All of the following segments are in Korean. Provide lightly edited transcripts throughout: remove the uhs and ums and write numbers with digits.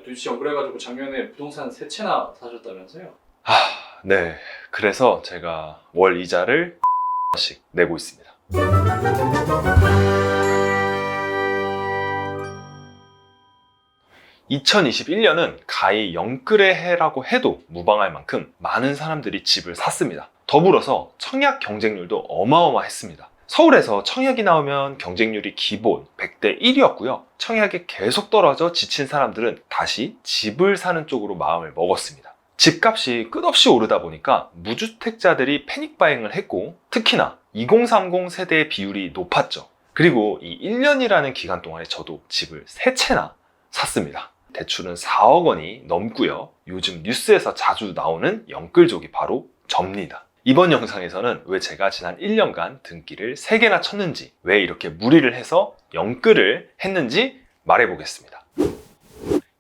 유지 씨 그래가지고 작년에 부동산 세 채나 사셨다면서요? 네. 그래서 제가 월 이자를 씩 내고 있습니다. 2021년은 가히 영끌의 해라고 해도 무방할 만큼 많은 사람들이 집을 샀습니다. 더불어서 청약 경쟁률도 어마어마했습니다. 서울에서 청약이 나오면 경쟁률이 기본 100대 1이었고요. 청약이 계속 떨어져 지친 사람들은 다시 집을 사는 쪽으로 마음을 먹었습니다. 집값이 끝없이 오르다 보니까 무주택자들이 패닉바잉을 했고, 특히나 2030 세대의 비율이 높았죠. 그리고 이 1년이라는 기간 동안에 저도 집을 3채나 샀습니다. 대출은 4억 원이 넘고요. 요즘 뉴스에서 자주 나오는 영끌족이 바로 접니다. 이번 영상에서는 왜 제가 지난 1년간 등기를 3개나 쳤는지, 왜 이렇게 무리를 해서 영끌을 했는지 말해보겠습니다.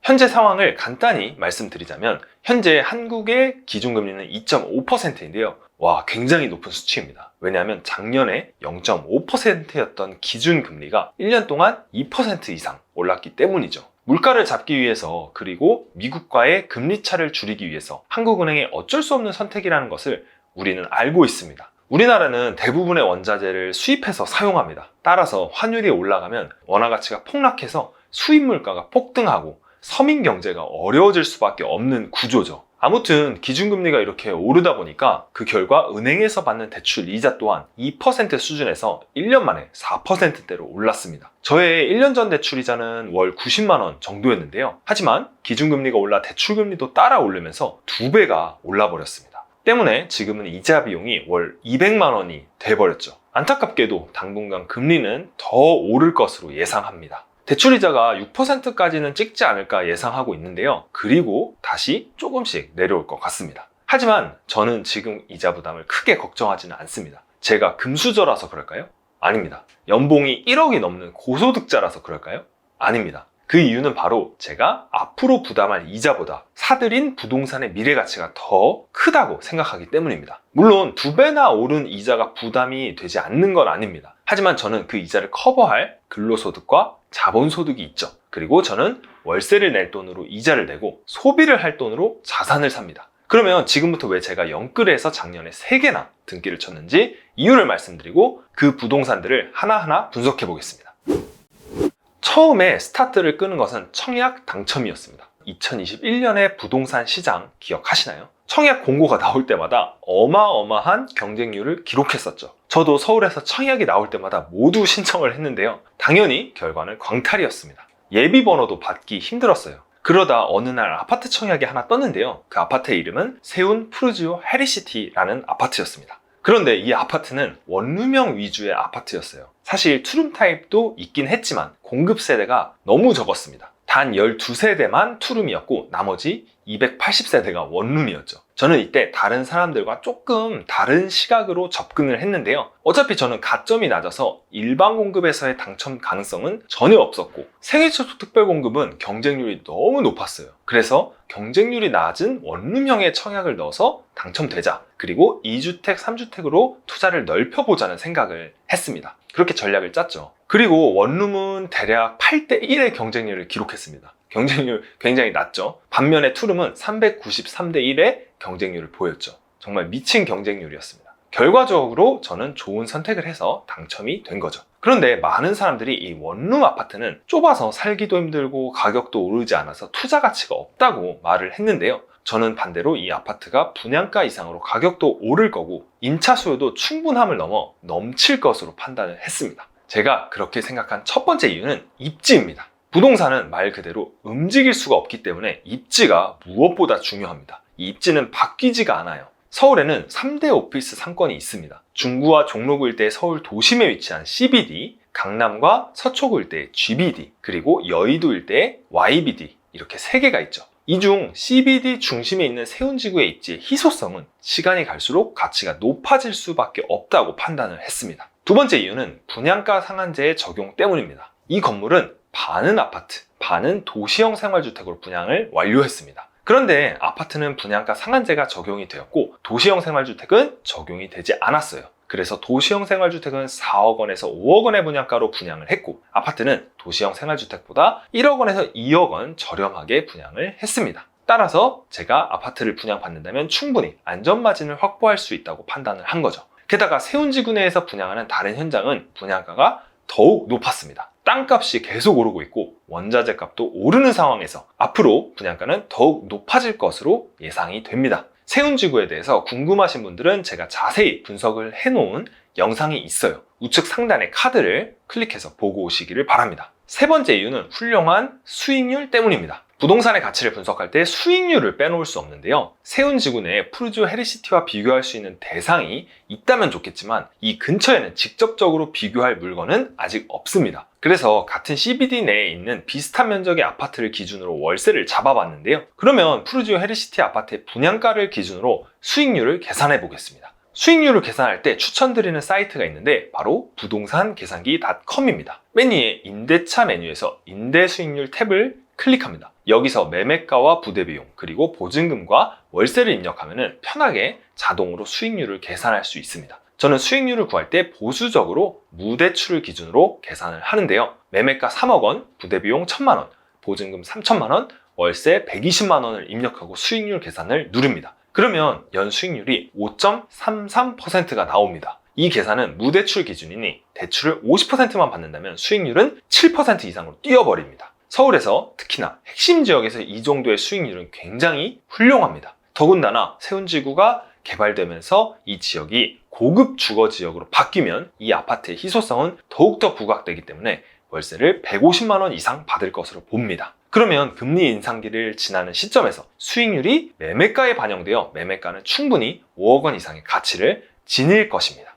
현재 상황을 간단히 말씀드리자면, 현재 한국의 기준금리는 2.5%인데요. 와, 굉장히 높은 수치입니다. 왜냐하면 작년에 0.5%였던 기준금리가 1년 동안 2% 이상 올랐기 때문이죠. 물가를 잡기 위해서, 그리고 미국과의 금리 차를 줄이기 위해서 한국은행의 어쩔 수 없는 선택이라는 것을 우리는 알고 있습니다. 우리나라는 대부분의 원자재를 수입해서 사용합니다. 따라서 환율이 올라가면 원화 가치가 폭락해서 수입 물가가 폭등하고 서민 경제가 어려워질 수밖에 없는 구조죠. 아무튼 기준금리가 이렇게 오르다 보니까 그 결과 은행에서 받는 대출 이자 또한 2% 수준에서 1년 만에 4%대로 올랐습니다. 저의 1년 전 대출 이자는 월 90만 원 정도였는데요. 하지만 기준금리가 올라 대출금리도 따라 오르면서 2배가 올라버렸습니다. 때문에 지금은 이자 비용이 월 200만 원이 돼버렸죠. 안타깝게도 당분간 금리는 더 오를 것으로 예상합니다. 대출이자가 6%까지는 찍지 않을까 예상하고 있는데요. 그리고 다시 조금씩 내려올 것 같습니다. 하지만 저는 지금 이자 부담을 크게 걱정하지는 않습니다. 제가 금수저라서 그럴까요? 아닙니다. 연봉이 1억이 넘는 고소득자라서 그럴까요? 아닙니다. 그 이유는 바로 제가 앞으로 부담할 이자보다 사들인 부동산의 미래 가치가 더 크다고 생각하기 때문입니다. 물론 2배나 오른 이자가 부담이 되지 않는 건 아닙니다. 하지만 저는 그 이자를 커버할 근로소득과 자본소득이 있죠. 그리고 저는 월세를 낼 돈으로 이자를 내고 소비를 할 돈으로 자산을 삽니다. 그러면 지금부터 왜 제가 영끌에서 작년에 3개나 등기를 쳤는지 이유를 말씀드리고 그 부동산들을 하나하나 분석해 보겠습니다. 처음에 스타트를 끄는 것은 청약 당첨이었습니다. 2021년의 부동산 시장 기억하시나요? 청약 공고가 나올 때마다 어마어마한 경쟁률을 기록했었죠. 저도 서울에서 청약이 나올 때마다 모두 신청을 했는데요. 당연히 결과는 광탈이었습니다. 예비 번호도 받기 힘들었어요. 그러다 어느 날 아파트 청약이 하나 떴는데요. 그 아파트의 이름은 세운 푸르지오 해리시티라는 아파트였습니다. 그런데 이 아파트는 원룸형 위주의 아파트였어요. 사실 투룸 타입도 있긴 했지만 공급 세대가 너무 적었습니다. 단 12세대만 투룸이었고 나머지 280세대가 원룸이었죠. 저는 이때 다른 사람들과 조금 다른 시각으로 접근을 했는데요. 어차피 저는 가점이 낮아서 일반 공급에서의 당첨 가능성은 전혀 없었고, 생애초 특별 공급은 경쟁률이 너무 높았어요. 그래서 경쟁률이 낮은 원룸형의 청약을 넣어서 당첨되자, 그리고 2주택, 3주택으로 투자를 넓혀보자는 생각을 했습니다. 그렇게 전략을 짰죠. 그리고 원룸은 대략 8대 1의 경쟁률을 기록했습니다. 경쟁률 굉장히 낮죠. 반면에 투룸은 393대 1의 경쟁률을 보였죠. 정말 미친 경쟁률이었습니다. 결과적으로 저는 좋은 선택을 해서 당첨이 된 거죠. 그런데 많은 사람들이 이 원룸 아파트는 좁아서 살기도 힘들고 가격도 오르지 않아서 투자 가치가 없다고 말을 했는데요. 저는 반대로 이 아파트가 분양가 이상으로 가격도 오를 거고 임차 수요도 충분함을 넘어 넘칠 것으로 판단을 했습니다. 제가 그렇게 생각한 첫 번째 이유는 입지입니다. 부동산은 말 그대로 움직일 수가 없기 때문에 입지가 무엇보다 중요합니다. 이 입지는 바뀌지가 않아요. 서울에는 3대 오피스 상권이 있습니다. 중구와 종로구 일대의 서울 도심에 위치한 CBD, 강남과 서초구 일대의 GBD, 그리고 여의도 일대의 YBD, 이렇게 3개가 있죠. 이 중 CBD 중심에 있는 세운지구의 입지의 희소성은 시간이 갈수록 가치가 높아질 수밖에 없다고 판단을 했습니다. 두 번째 이유는 분양가 상한제의 적용 때문입니다. 이 건물은 반은 아파트, 반은 도시형 생활주택으로 분양을 완료했습니다. 그런데 아파트는 분양가 상한제가 적용이 되었고 도시형 생활주택은 적용이 되지 않았어요. 그래서 도시형 생활주택은 4억 원에서 5억 원의 분양가로 분양을 했고, 아파트는 도시형 생활주택보다 1억 원에서 2억 원 저렴하게 분양을 했습니다. 따라서 제가 아파트를 분양받는다면 충분히 안전마진을 확보할 수 있다고 판단을 한 거죠. 게다가 세운지구 내에서 분양하는 다른 현장은 분양가가 더욱 높았습니다. 땅값이 계속 오르고 있고 원자재 값도 오르는 상황에서 앞으로 분양가는 더욱 높아질 것으로 예상이 됩니다. 세운지구에 대해서 궁금하신 분들은 제가 자세히 분석을 해놓은 영상이 있어요. 우측 상단의 카드를 클릭해서 보고 오시기를 바랍니다. 세 번째 이유는 훌륭한 수익률 때문입니다. 부동산의 가치를 분석할 때 수익률을 빼놓을 수 없는데요. 세운지구 내에 푸르지오 헤리시티와 비교할 수 있는 대상이 있다면 좋겠지만 이 근처에는 직접적으로 비교할 물건은 아직 없습니다. 그래서 같은 CBD 내에 있는 비슷한 면적의 아파트를 기준으로 월세를 잡아봤는데요. 그러면 푸르지오 헤리시티 아파트의 분양가를 기준으로 수익률을 계산해 보겠습니다. 수익률을 계산할 때 추천드리는 사이트가 있는데 바로 부동산계산기.com입니다. 맨 위에 임대차 메뉴에서 임대 수익률 탭을 클릭합니다. 여기서 매매가와 부대비용 그리고 보증금과 월세를 입력하면 편하게 자동으로 수익률을 계산할 수 있습니다. 저는 수익률을 구할 때 보수적으로 무대출을 기준으로 계산을 하는데요. 매매가 3억 원, 부대비용 1,000만 원, 보증금 3천만 원, 월세 120만 원을 입력하고 수익률 계산을 누릅니다. 그러면 연 수익률이 5.33%가 나옵니다. 이 계산은 무대출 기준이니 대출을 50%만 받는다면 수익률은 7% 이상으로 뛰어버립니다. 서울에서 특히나 핵심 지역에서 이 정도의 수익률은 굉장히 훌륭합니다. 더군다나 세운지구가 개발되면서 이 지역이 고급 주거 지역으로 바뀌면 이 아파트의 희소성은 더욱더 부각되기 때문에 월세를 150만 원 이상 받을 것으로 봅니다. 그러면 금리 인상기를 지나는 시점에서 수익률이 매매가에 반영되어 매매가는 충분히 5억 원 이상의 가치를 지닐 것입니다.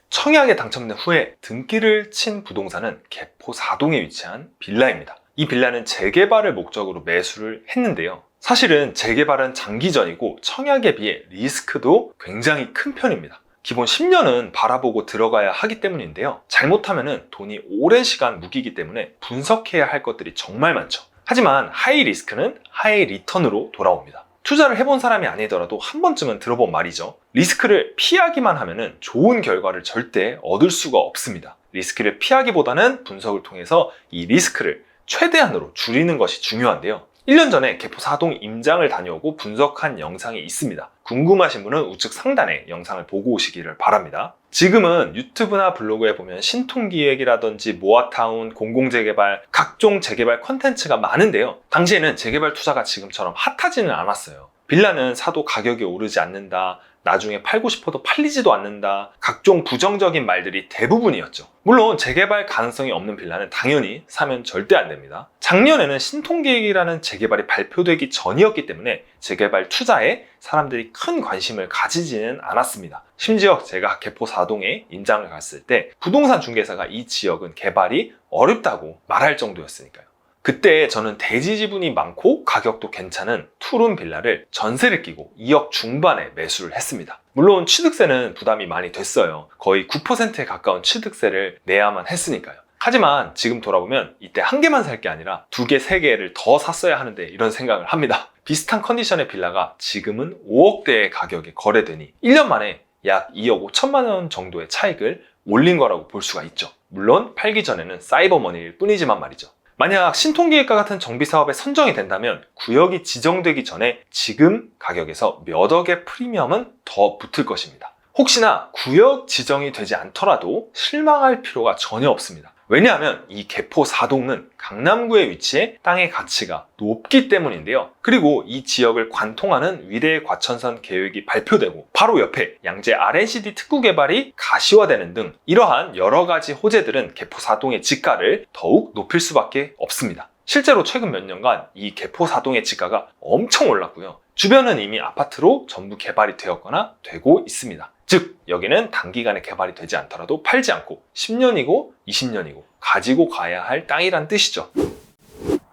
청약에 당첨된 후에 등기를 친 부동산은 개포 4동에 위치한 빌라입니다. 이 빌라는 재개발을 목적으로 매수를 했는데요. 사실은 재개발은 장기전이고 청약에 비해 리스크도 굉장히 큰 편입니다. 기본 10년은 바라보고 들어가야 하기 때문인데요. 잘못하면 돈이 오랜 시간 묵이기 때문에 분석해야 할 것들이 정말 많죠. 하지만 하이 리스크는 하이 리턴으로 돌아옵니다. 투자를 해본 사람이 아니더라도 한 번쯤은 들어본 말이죠. 리스크를 피하기만 하면 좋은 결과를 절대 얻을 수가 없습니다. 리스크를 피하기보다는 분석을 통해서 이 리스크를 최대한으로 줄이는 것이 중요한데요. 1년 전에 개포 4동 임장을 다녀오고 분석한 영상이 있습니다. 궁금하신 분은 우측 상단에 영상을 보고 오시기를 바랍니다. 지금은 유튜브나 블로그에 보면 신통기획이라든지 모아타운, 공공재개발, 각종 재개발 콘텐츠가 많은데요. 당시에는 재개발 투자가 지금처럼 핫하지는 않았어요. 빌라는 사도 가격이 오르지 않는다, 나중에 팔고 싶어도 팔리지도 않는다, 각종 부정적인 말들이 대부분이었죠. 물론 재개발 가능성이 없는 빌라는 당연히 사면 절대 안 됩니다. 작년에는 신통기획이라는 재개발이 발표되기 전이었기 때문에 재개발 투자에 사람들이 큰 관심을 가지지는 않았습니다. 심지어 제가 개포 4동에 임장을 갔을 때 부동산 중개사가 이 지역은 개발이 어렵다고 말할 정도였으니까요. 그때 저는 대지 지분이 많고 가격도 괜찮은 투룸 빌라를 전세를 끼고 2억 중반에 매수를 했습니다. 물론 취득세는 부담이 많이 됐어요. 거의 9%에 가까운 취득세를 내야만 했으니까요. 하지만 지금 돌아보면 이때 한 개만 살 게 아니라 2개, 3개를 더 샀어야 하는데 이런 생각을 합니다. 비슷한 컨디션의 빌라가 지금은 5억대의 가격에 거래되니 1년 만에 약 2억 5천만 원 정도의 차익을 올린 거라고 볼 수가 있죠. 물론 팔기 전에는 사이버머니일 뿐이지만 말이죠. 만약 신통기획과 같은 정비사업에 선정이 된다면 구역이 지정되기 전에 지금 가격에서 몇 억의 프리미엄은 더 붙을 것입니다. 혹시나 구역 지정이 되지 않더라도 실망할 필요가 전혀 없습니다. 왜냐하면 이 개포 4동은 강남구에 위치해 땅의 가치가 높기 때문인데요. 그리고 이 지역을 관통하는 위례 과천선 계획이 발표되고 바로 옆에 양재 R&CD 특구 개발이 가시화되는 등 이러한 여러 가지 호재들은 개포 4동의 지가를 더욱 높일 수밖에 없습니다. 실제로 최근 몇 년간 이 개포 4동의 지가가 엄청 올랐고요. 주변은 이미 아파트로 전부 개발이 되었거나 되고 있습니다. 즉 여기는 단기간에 개발이 되지 않더라도 팔지 않고 10년이고 20년이고 가지고 가야 할 땅이란 뜻이죠.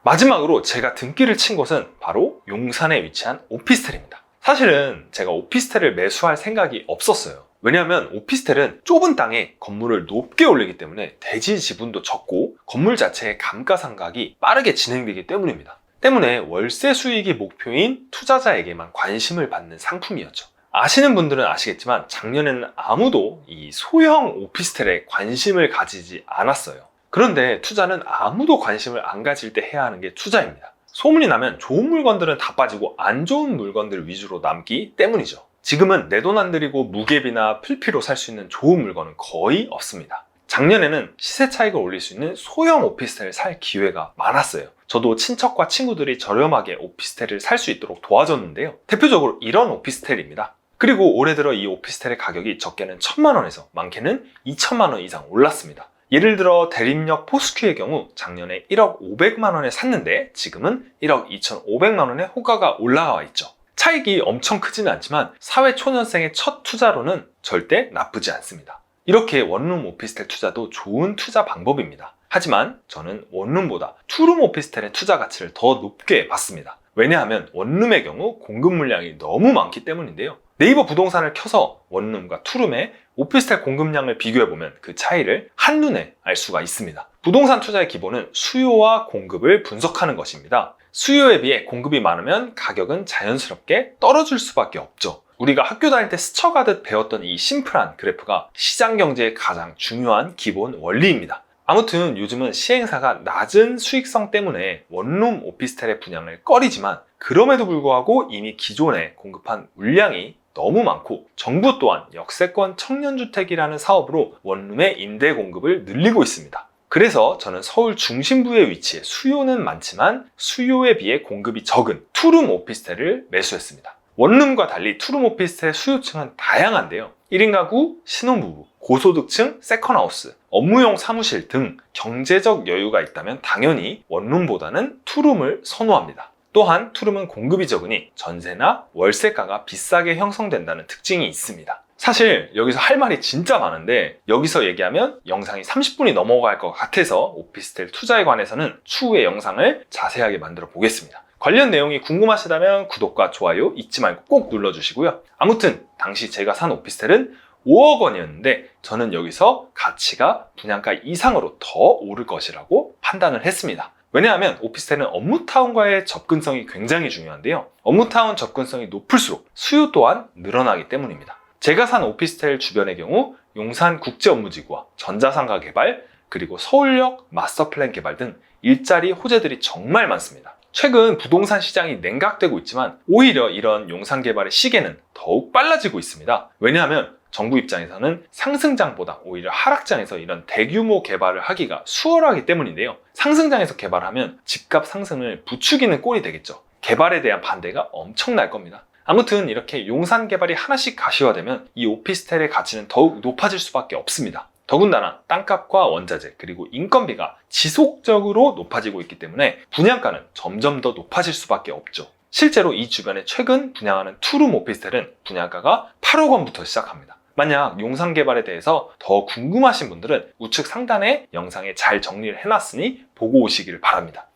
마지막으로 제가 등기를 친 곳은 바로 용산에 위치한 오피스텔입니다. 사실은 제가 오피스텔을 매수할 생각이 없었어요. 왜냐하면 오피스텔은 좁은 땅에 건물을 높게 올리기 때문에 대지 지분도 적고 건물 자체의 감가상각이 빠르게 진행되기 때문입니다. 때문에 월세 수익이 목표인 투자자에게만 관심을 받는 상품이었죠. 아시는 분들은 아시겠지만 작년에는 아무도 이 소형 오피스텔에 관심을 가지지 않았어요. 그런데 투자는 아무도 관심을 안 가질 때 해야 하는 게 투자입니다. 소문이 나면 좋은 물건들은 다 빠지고 안 좋은 물건들 위주로 남기 때문이죠. 지금은 내 돈 안 들이고 무갭이나 풀피로 살 수 있는 좋은 물건은 거의 없습니다. 작년에는 시세 차익을 올릴 수 있는 소형 오피스텔을 살 기회가 많았어요. 저도 친척과 친구들이 저렴하게 오피스텔을 살 수 있도록 도와줬는데요. 대표적으로 이런 오피스텔입니다. 그리고 올해 들어 이 오피스텔의 가격이 적게는 1,000만 원에서 많게는 2,000만 원 이상 올랐습니다. 예를 들어 대림역 포스큐의 경우 작년에 1억 500만 원에 샀는데 지금은 1억 2,500만 원의 호가가 올라와 있죠. 차익이 엄청 크지는 않지만 사회 초년생의 첫 투자로는 절대 나쁘지 않습니다. 이렇게 원룸 오피스텔 투자도 좋은 투자 방법입니다. 하지만 저는 원룸보다 투룸 오피스텔의 투자 가치를 더 높게 봤습니다. 왜냐하면 원룸의 경우 공급 물량이 너무 많기 때문인데요. 네이버 부동산을 켜서 원룸과 투룸의 오피스텔 공급량을 비교해보면 그 차이를 한눈에 알 수가 있습니다. 부동산 투자의 기본은 수요와 공급을 분석하는 것입니다. 수요에 비해 공급이 많으면 가격은 자연스럽게 떨어질 수밖에 없죠. 우리가 학교 다닐 때 스쳐가듯 배웠던 이 심플한 그래프가 시장 경제의 가장 중요한 기본 원리입니다. 아무튼 요즘은 시행사가 낮은 수익성 때문에 원룸 오피스텔의 분양을 꺼리지만 그럼에도 불구하고 이미 기존에 공급한 물량이 너무 많고 정부 또한 역세권 청년주택이라는 사업으로 원룸의 임대 공급을 늘리고 있습니다. 그래서 저는 서울 중심부에 위치해 수요는 많지만 수요에 비해 공급이 적은 투룸 오피스텔을 매수했습니다. 원룸과 달리 투룸 오피스텔의 수요층은 다양한데요. 1인 가구, 신혼부부, 고소득층, 세컨하우스, 업무용 사무실 등 경제적 여유가 있다면 당연히 원룸보다는 투룸을 선호합니다. 또한 투룸은 공급이 적으니 전세나 월세가가 비싸게 형성된다는 특징이 있습니다. 사실 여기서 할 말이 진짜 많은데 여기서 얘기하면 영상이 30분이 넘어갈 것 같아서 오피스텔 투자에 관해서는 추후에 영상을 자세하게 만들어 보겠습니다. 관련 내용이 궁금하시다면 구독과 좋아요 잊지 말고 꼭 눌러주시고요. 아무튼 당시 제가 산 오피스텔은 5억 원이었는데 저는 여기서 가치가 분양가 이상으로 더 오를 것이라고 판단을 했습니다. 왜냐하면 오피스텔은 업무타운과의 접근성이 굉장히 중요한데요. 업무타운 접근성이 높을수록 수요 또한 늘어나기 때문입니다. 제가 산 오피스텔 주변의 경우 용산국제업무지구와 전자상가 개발, 그리고 서울역 마스터플랜 개발 등 일자리 호재들이 정말 많습니다. 최근 부동산 시장이 냉각되고 있지만 오히려 이런 용산 개발의 시계는 더욱 빨라지고 있습니다. 왜냐하면 정부 입장에서는 상승장보다 오히려 하락장에서 이런 대규모 개발을 하기가 수월하기 때문인데요. 상승장에서 개발하면 집값 상승을 부추기는 꼴이 되겠죠. 개발에 대한 반대가 엄청날 겁니다. 아무튼 이렇게 용산 개발이 하나씩 가시화되면 이 오피스텔의 가치는 더욱 높아질 수밖에 없습니다. 더군다나 땅값과 원자재 그리고 인건비가 지속적으로 높아지고 있기 때문에 분양가는 점점 더 높아질 수밖에 없죠. 실제로 이 주변에 최근 분양하는 투룸 오피스텔은 분양가가 8억 원부터 시작합니다. 만약 용산 개발에 대해서 더 궁금하신 분들은 우측 상단에 영상에 잘 정리를 해놨으니 보고 오시기를 바랍니다.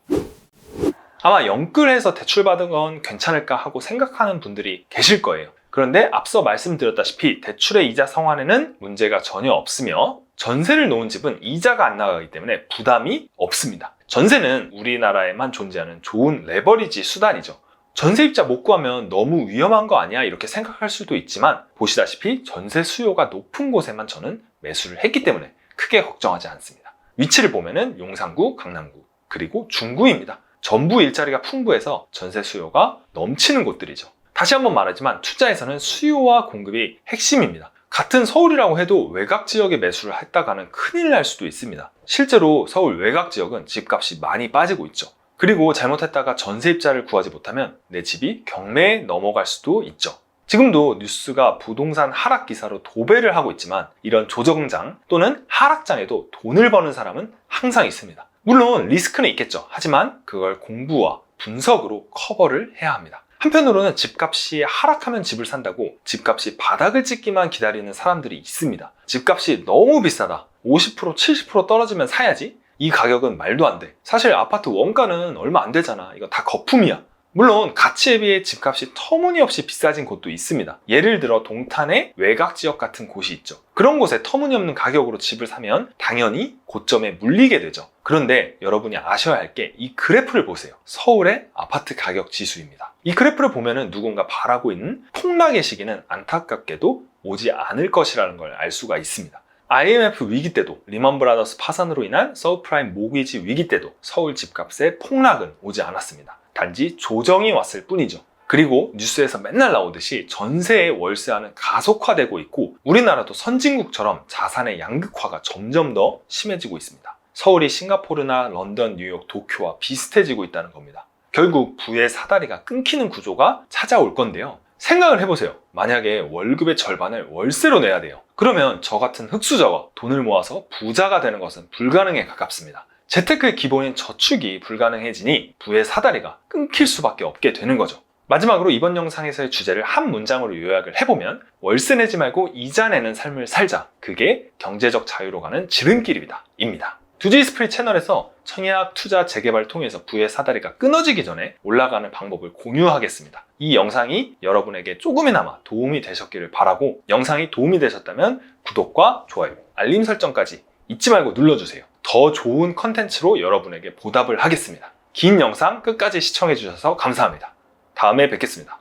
아마 영끌해서 대출받은 건 괜찮을까 하고 생각하는 분들이 계실 거예요. 그런데 앞서 말씀드렸다시피 대출의 이자 상환에는 문제가 전혀 없으며 전세를 놓은 집은 이자가 안 나가기 때문에 부담이 없습니다. 전세는 우리나라에만 존재하는 좋은 레버리지 수단이죠. 전세입자 못 구하면 너무 위험한 거 아니야? 이렇게 생각할 수도 있지만 보시다시피 전세 수요가 높은 곳에만 저는 매수를 했기 때문에 크게 걱정하지 않습니다. 위치를 보면은 용산구, 강남구, 그리고 중구입니다. 전부 일자리가 풍부해서 전세 수요가 넘치는 곳들이죠. 다시 한번 말하지만 투자에서는 수요와 공급이 핵심입니다. 같은 서울이라고 해도 외곽 지역에 매수를 했다가는 큰일 날 수도 있습니다. 실제로 서울 외곽 지역은 집값이 많이 빠지고 있죠. 그리고 잘못했다가 전세입자를 구하지 못하면 내 집이 경매에 넘어갈 수도 있죠. 지금도 뉴스가 부동산 하락 기사로 도배를 하고 있지만 이런 조정장 또는 하락장에도 돈을 버는 사람은 항상 있습니다. 물론 리스크는 있겠죠. 하지만 그걸 공부와 분석으로 커버를 해야 합니다. 한편으로는 집값이 하락하면 집을 산다고 집값이 바닥을 찍기만 기다리는 사람들이 있습니다. 집값이 너무 비싸다. 50%, 70% 떨어지면 사야지. 이 가격은 말도 안 돼. 사실 아파트 원가는 얼마 안 되잖아. 이거 다 거품이야. 물론 가치에 비해 집값이 터무니없이 비싸진 곳도 있습니다. 예를 들어 동탄의 외곽 지역 같은 곳이 있죠. 그런 곳에 터무니없는 가격으로 집을 사면 당연히 고점에 물리게 되죠. 그런데 여러분이 아셔야 할 게 이 그래프를 보세요. 서울의 아파트 가격 지수입니다. 이 그래프를 보면은 누군가 바라고 있는 폭락의 시기는 안타깝게도 오지 않을 것이라는 걸 알 수가 있습니다. IMF 위기 때도, 리먼 브라더스 파산으로 인한 서브프라임 모기지 위기 때도 서울 집값의 폭락은 오지 않았습니다. 단지 조정이 왔을 뿐이죠. 그리고 뉴스에서 맨날 나오듯이 전세의 월세화는 가속화되고 있고 우리나라도 선진국처럼 자산의 양극화가 점점 더 심해지고 있습니다. 서울이 싱가포르나 런던, 뉴욕, 도쿄와 비슷해지고 있다는 겁니다. 결국 부의 사다리가 끊기는 구조가 찾아올 건데요. 생각을 해보세요. 만약에 월급의 절반을 월세로 내야 돼요. 그러면 저 같은 흙수저가 돈을 모아서 부자가 되는 것은 불가능에 가깝습니다. 재테크의 기본인 저축이 불가능해지니 부의 사다리가 끊길 수밖에 없게 되는 거죠. 마지막으로 이번 영상에서의 주제를 한 문장으로 요약을 해보면 월세 내지 말고 이자 내는 삶을 살자. 그게 경제적 자유로 가는 지름길이다. 입니다. 두지 스프릿 채널에서 청약, 투자, 재개발 통해서 부의 사다리가 끊어지기 전에 올라가는 방법을 공유하겠습니다. 이 영상이 여러분에게 조금이나마 도움이 되셨기를 바라고 영상이 도움이 되셨다면 구독과 좋아요, 알림 설정까지 잊지 말고 눌러주세요. 더 좋은 컨텐츠로 여러분에게 보답을 하겠습니다. 긴 영상 끝까지 시청해주셔서 감사합니다. 다음에 뵙겠습니다.